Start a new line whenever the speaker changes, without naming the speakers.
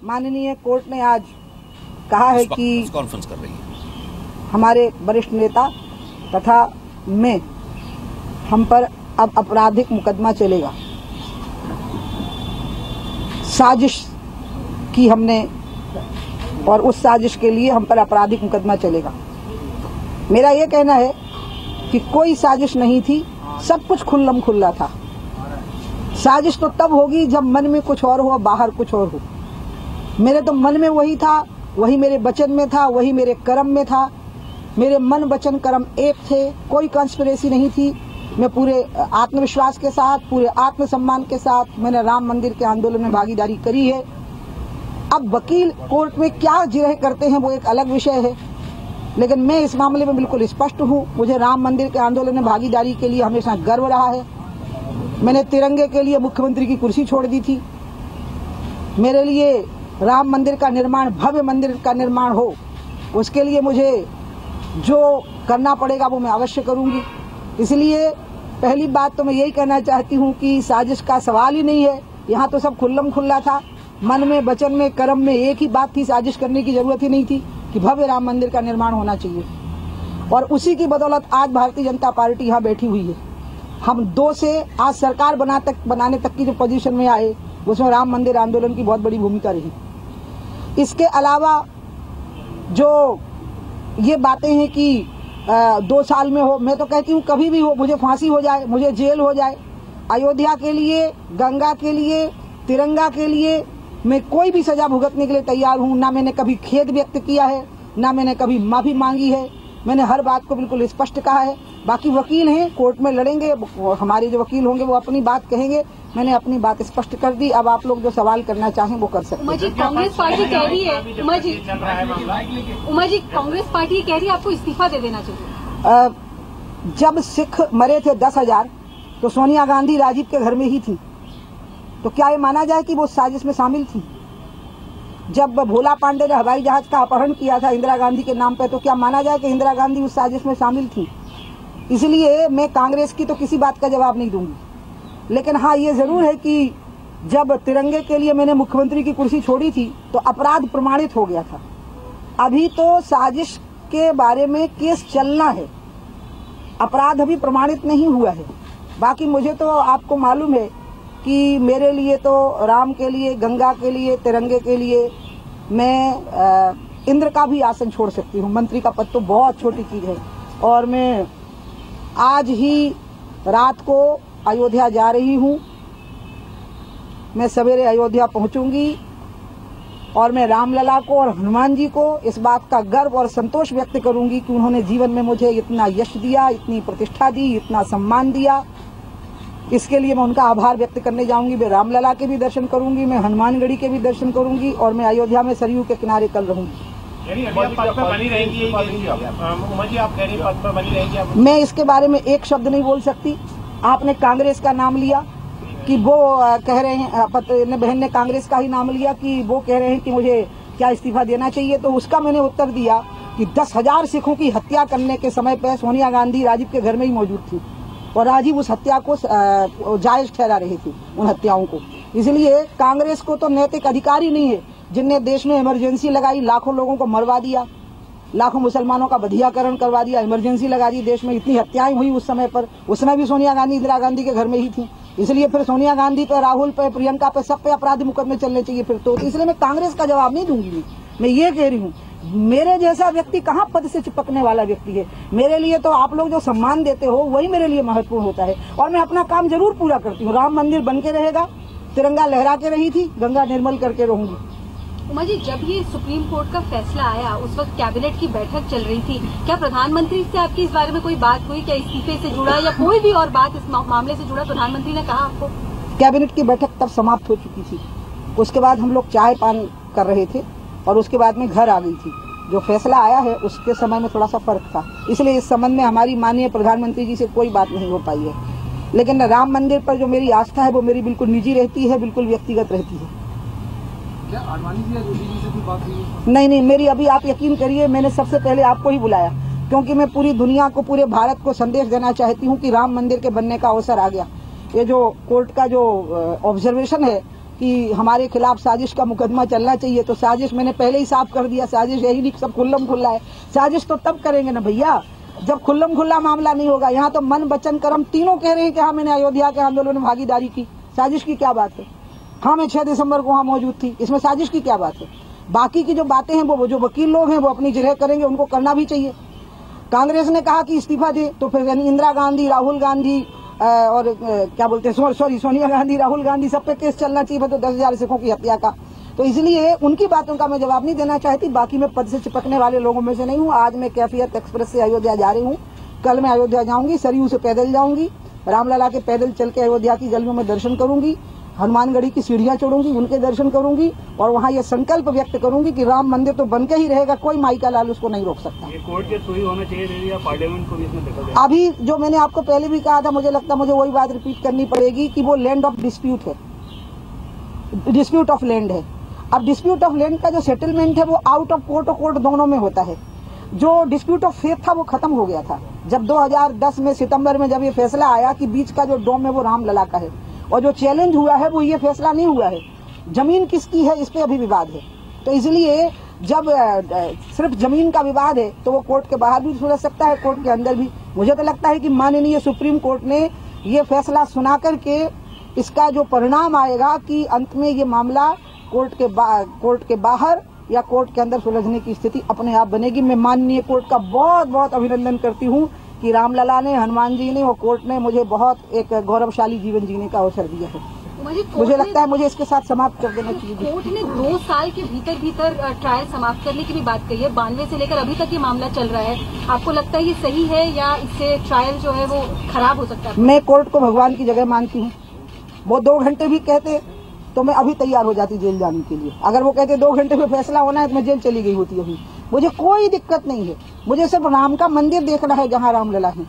माननीय कोर्ट ने आज कहा है कि
कॉन्फ्रेंस कर रही है
हमारे वरिष्ठ नेता तथा मैं हम पर अब आपराधिक मुकदमा चलेगा। साजिश की हमने और उस साजिश के लिए हम पर आपराधिक मुकदमा चलेगा। मेरा ये कहना है कि कोई साजिश नहीं थी, सब कुछ खुल्लम खुल्ला था। साजिश तो तब होगी जब मन में कुछ और हो, बाहर कुछ और हो। मेरे तो मन में वही था, वही मेरे वचन में था, वही मेरे कर्म में था। मेरे मन वचन कर्म एक थे, कोई कंस्पिरेसी नहीं थी। मैं पूरे आत्मविश्वास के साथ, पूरे आत्मसम्मान के साथ मैंने राम मंदिर के आंदोलन में भागीदारी करी है। अब वकील कोर्ट में क्या जिरह करते हैं वो एक अलग विषय है, लेकिन मैं इस मामले में बिल्कुल स्पष्ट हूँ। मुझे राम मंदिर के आंदोलन में भागीदारी के लिए हमेशा गर्व रहा है। मैंने तिरंगे के लिए मुख्यमंत्री की कुर्सी छोड़ दी थी। मेरे लिए राम मंदिर का निर्माण, भव्य मंदिर का निर्माण हो, उसके लिए मुझे जो करना पड़ेगा वो मैं अवश्य करूंगी। इसलिए पहली बात तो मैं यही कहना चाहती हूँ कि साजिश का सवाल ही नहीं है। यहाँ तो सब खुल्लम खुल्ला था। मन में, वचन में, कर्म में एक ही बात थी, साजिश करने की जरूरत ही नहीं थी कि भव्य राम मंदिर का निर्माण होना चाहिए। और उसी की बदौलत आज भारतीय जनता पार्टी यहाँ बैठी हुई है। हम 2 से आज सरकार बनाने तक की जो पोजीशन में आए, उसमें राम मंदिर आंदोलन की बहुत बड़ी भूमिका रही। इसके अलावा जो ये बातें हैं कि 2 साल में हो, मैं तो कहती हूँ कभी भी हो, मुझे फांसी हो जाए, मुझे जेल हो जाए, अयोध्या के लिए, गंगा के लिए, तिरंगा के लिए मैं कोई भी सजा भुगतने के लिए तैयार हूँ। ना मैंने कभी खेद व्यक्त किया है, ना मैंने कभी माफी मांगी है। मैंने हर बात को बिल्कुल स्पष्ट कहा है। बाकी वकील हैं, कोर्ट में लड़ेंगे, हमारे जो वकील होंगे वो अपनी बात कहेंगे। मैंने अपनी बात स्पष्ट कर दी। अब आप लोग जो सवाल करना चाहें वो कर सकते हैं।
कांग्रेस पार्टी कह रही है, उमा जी कांग्रेस पार्टी कह रही है आपको इस्तीफा दे देना चाहिए।
जब सिख मरे थे 10,000 तो सोनिया गांधी राजीव के घर में ही थी, तो क्या ये माना जाए कि वो साजिश में शामिल थी? जब भोला पांडे ने हवाई जहाज का अपहरण किया था इंदिरा गांधी के नाम पे, तो क्या माना जाए कि इंदिरा गांधी उस साजिश में शामिल थी? इसलिए मैं कांग्रेस की तो किसी बात का जवाब नहीं दूंगी, लेकिन हाँ ये जरूर है कि जब तिरंगे के लिए मैंने मुख्यमंत्री की कुर्सी छोड़ी थी तो अपराध प्रमाणित हो गया था। अभी तो साजिश के बारे में केस चलना है, अपराध अभी प्रमाणित नहीं हुआ है। बाकी मुझे तो आपको मालूम है कि मेरे लिए तो राम के लिए, गंगा के लिए, तिरंगे के लिए मैं इंद्र का भी आसन छोड़ सकती हूँ। मंत्री का पद तो बहुत छोटी चीज है। और मैं आज ही रात को अयोध्या जा रही हूँ। मैं सवेरे अयोध्या पहुंचूंगी और मैं रामलला को और हनुमान जी को इस बात का गर्व और संतोष व्यक्त करूंगी कि उन्होंने जीवन में मुझे इतना यश दिया, इतनी प्रतिष्ठा दी, इतना सम्मान दिया। इसके लिए मैं उनका आभार व्यक्त करने जाऊंगी। मैं रामलला के भी दर्शन करूंगी, मैं हनुमानगढ़ी के भी दर्शन करूंगी और मैं अयोध्या में सरयू के किनारे कल रहूंगी। मैं इसके बारे में एक शब्द नहीं बोल सकती। आपने कांग्रेस का नाम लिया कि वो कह रहे हैं, बहन ने कांग्रेस का ही नाम लिया कि वो कह रहे हैं कि मुझे क्या इस्तीफा देना चाहिए, तो उसका मैंने उत्तर दिया कि 10,000 सिखों की हत्या करने के समय पर सोनिया गांधी राजीव के घर में ही मौजूद थी और राजीव उस हत्या को जायज ठहरा रही थी, उन हत्याओं को। इसलिए कांग्रेस को तो नैतिक अधिकार ही नहीं है, जिनने देश में इमरजेंसी लगाई, लाखों लोगों को मरवा दिया, लाखों मुसलमानों का बधियाकरण करवा दिया, इमरजेंसी लगा दी, देश में इतनी हत्याएं हुई उस समय पर। उस समय भी सोनिया गांधी इंदिरा गांधी के घर में ही थी। इसलिए फिर सोनिया गांधी पे, राहुल पे, प्रियंका पे, सब पे आपराधिक मुकदमे चलने चाहिए फिर तो। इसलिए मैं कांग्रेस का जवाब नहीं दूंगी। मैं ये कह रही हूँ, मेरे जैसा व्यक्ति कहाँ पद से चिपकने वाला व्यक्ति है। मेरे लिए तो आप लोग जो सम्मान देते हो वही मेरे लिए महत्वपूर्ण होता है और मैं अपना काम जरूर पूरा करती हूँ। राम मंदिर बन के रहेगा, तिरंगा लहरा के रही थी, गंगा निर्मल करके रहूंगी।
उमा जी, जब ये सुप्रीम कोर्ट का फैसला आया उस वक्त कैबिनेट की बैठक चल रही थी, क्या प्रधानमंत्री से आपकी इस बारे में कोई बात हुई? क्या इस्तीफे से जुड़ा या कोई भी और बात इस मामले से जुड़ा प्रधानमंत्री ने कहा आपको?
कैबिनेट की बैठक तब समाप्त हो चुकी थी। उसके बाद हम लोग चाय पान कर रहे थे और उसके बाद में घर आ गई थी। जो फैसला आया है उसके समय में थोड़ा सा फर्क था, इसलिए इस संबंध में हमारी माननीय प्रधानमंत्री जी से कोई बात नहीं हो पाई है। लेकिन राम मंदिर पर जो मेरी आस्था है वो मेरी बिल्कुल निजी रहती है, बिल्कुल व्यक्तिगत रहती है।
क्या आडवाणी जी या जोशी जी से कोई बात हुई?
नहीं, मेरी अभी आप यकीन करिए, मैंने सबसे पहले आपको ही बुलाया क्योंकि मैं पूरी दुनिया को, पूरे भारत को संदेश देना चाहती हूँ कि राम मंदिर के बनने का अवसर आ गया। ये जो कोर्ट का जो ऑब्जर्वेशन है कि हमारे खिलाफ साजिश का मुकदमा चलना चाहिए, तो साजिश मैंने पहले ही साफ कर दिया, साजिश यही नहीं सब खुल्लम खुल्ला है। साजिश तो तब करेंगे ना भैया जब खुल्लम खुल्ला मामला नहीं होगा। यहाँ तो मन वचन कर्म तीनों कह रहे हैं कि हाँ मैंने अयोध्या के आंदोलन में भागीदारी की, साजिश की क्या बात है। हाँ मैं 6 दिसंबर को वहाँ मौजूद थी, इसमें साजिश की क्या बात है। बाकी की जो बातें हैं वो जो वकील लोग हैं वो अपनी जगह करेंगे, उनको करना भी चाहिए। कांग्रेस ने कहा कि इस्तीफा दे, तो फिर यानी इंदिरा गांधी, राहुल गांधी और क्या बोलते हैं सोनिया गांधी, राहुल गांधी सब पे केस चलना चाहिए, तो 10,000 सिखों की हत्या का। तो इसलिए उनकी बातों का मैं जवाब नहीं देना चाहती। बाकी मैं पद से चिपकने वाले लोगों में से नहीं हूँ। आज मैं कैफियत एक्सप्रेस से अयोध्या जा रही हूँ, कल मैं अयोध्या जाऊंगी, सरयू से पैदल जाऊंगी, रामलला के पैदल चल के अयोध्या की गलियों में दर्शन करूंगी, हनुमानगढ़ी की सीढ़ियां चढ़ूंगी, उनके दर्शन करूंगी और वहां ये संकल्प व्यक्त करूंगी कि राम मंदिर तो बनके ही रहेगा, कोई माई का लाल उसको नहीं रोक सकता।
ये कोर्ट के थ्रू ही होना चाहिए या पार्लियामेंट को भी इसमें देखा जाए?
अभी जो मैंने आपको पहले भी कहा था, मुझे लगता है मुझे वही बात रिपीट करनी पड़ेगी कि वो लैंड ऑफ डिस्प्यूट है, डिस्प्यूट ऑफ लैंड है। अब डिस्प्यूट ऑफ लैंड का जो सेटलमेंट है वो आउट ऑफ कोर्ट और कोर्ट दोनों में होता है। जो डिस्प्यूट ऑफ फेथ था वो खत्म हो गया था जब 2010 में सितंबर में जब ये फैसला आया कि बीच का जो डोम है वो रामलला का है, और जो चैलेंज हुआ है वो ये फैसला नहीं हुआ है, जमीन किसकी है इस पे अभी विवाद है। तो इसलिए जब सिर्फ जमीन का विवाद है तो वो कोर्ट के बाहर भी सुलझ सकता है, कोर्ट के अंदर भी। मुझे तो लगता है कि माननीय सुप्रीम कोर्ट ने ये फैसला सुना करके इसका जो परिणाम आएगा कि अंत में ये मामला कोर्ट के बाहर या कोर्ट के अंदर सुलझने की स्थिति अपने आप बनेगी। मैं माननीय कोर्ट का बहुत बहुत अभिनंदन करती हूँ कि रामलला ने, हनुमान जी ने और कोर्ट ने मुझे बहुत एक गौरवशाली जीवन जीने का अवसर दिया है। मुझे लगता है मुझे इसके साथ समाप्त कर देना चाहिए।
कोर्ट ने 2 साल के भीतर ट्रायल समाप्त करने की भी बात कही है। 92 से लेकर अभी तक ये मामला चल रहा है। आपको लगता है ये सही है या इससे ट्रायल जो है वो खराब हो सकता है?
मैं कोर्ट को भगवान की जगह मानती हूँ। वो 2 घंटे भी कहते तो मैं अभी तैयार हो जाती जेल जाने के लिए। अगर वो कहते 2 घंटे में फैसला होना है तो मैं जेल चली गई होती अभी। मुझे कोई दिक्कत नहीं है, मुझे सिर्फ राम का मंदिर देखना है जहाँ रामलला है।